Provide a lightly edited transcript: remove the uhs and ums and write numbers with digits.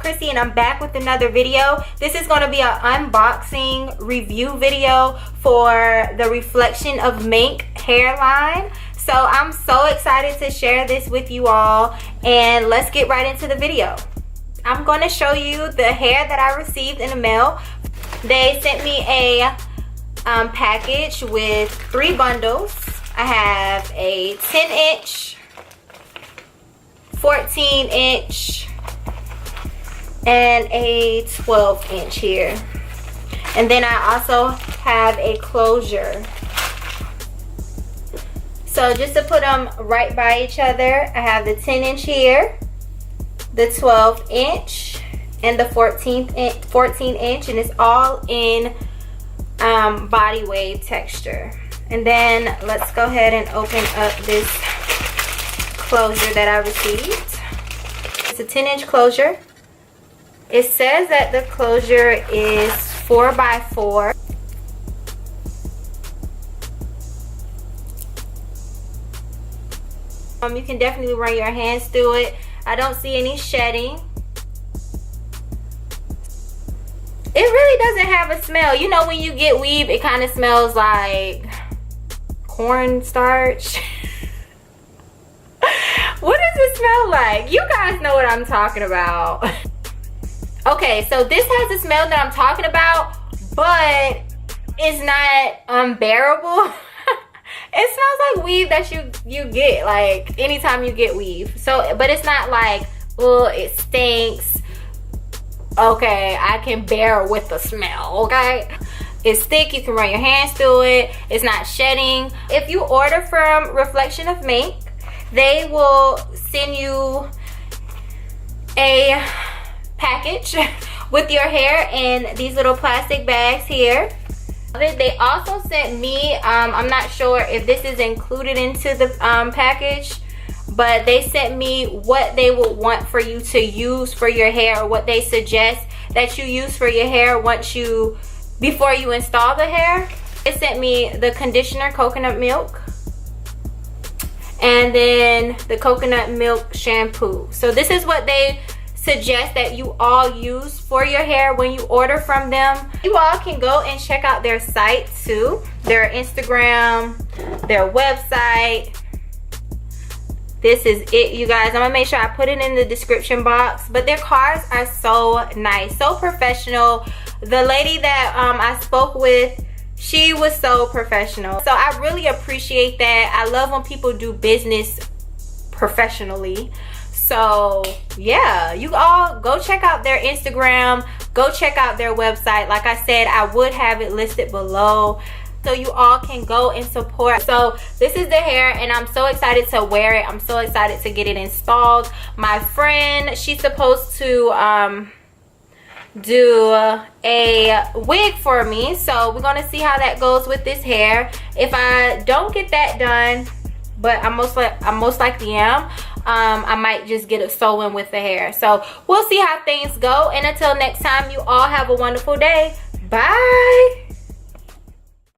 Chrissy, and I'm back with another video. This is going to be an unboxing review video for the Reflection of Mink hairline. So I'm so excited to share this with you all, and let's get right into the video. I'm going to show you the hair that I received in the mail. They sent me a package with 3 bundles. I have a 10-inch, 14-inch, and a 12-inch here. And then I also have a closure. So just to put them right by each other, I have the 10-inch here, the 12-inch, and the 14-inch, and it's all in body wave texture. And then let's go ahead and open up this closure that I received. It's a 10-inch closure. It says that the closure is 4x4. You can definitely run your hands through it. I don't see any shedding. It really doesn't have a smell. You know, when you get weave, it kind of smells like cornstarch. What does it smell like? You guys know what I'm talking about. Okay, so this has the smell that I'm talking about, but it's not unbearable. It smells like weave that you get like anytime you get weave. So, but it's not like, oh, it stinks. Okay, I can bear with the smell, okay? It's thick, you can run your hands through it. It's not shedding. If you order from Reflection of Mink, they will send you a package with your hair in these little plastic bags here. They also sent me, I'm not sure if this is included into the package, but they sent me what they would want for you to use for your hair, or what they suggest that you use for your hair before you install the hair. They sent me the conditioner, coconut milk, and then the coconut milk shampoo. So this is what they suggest that you all use for your hair when you order from them. You all can go and check out their site too, their Instagram, their website. This is it, you guys. I'm gonna make sure I put it in the description box. But their cards are so nice, so professional. The lady that I spoke with, she was so professional. So I really appreciate that. I love when people do business professionally. So yeah, you all go check out their Instagram, go check out their website. Like I said, I would have it listed below so you all can go and support. So this is the hair, and I'm so excited to wear it. I'm so excited to get it installed. My friend, she's supposed to do a wig for me, so we're gonna see how that goes with this hair. If I don't get that done, but I most likely am, I might just get it sew in with the hair. So we'll see how things go, and until next time, you all have a wonderful day. Bye.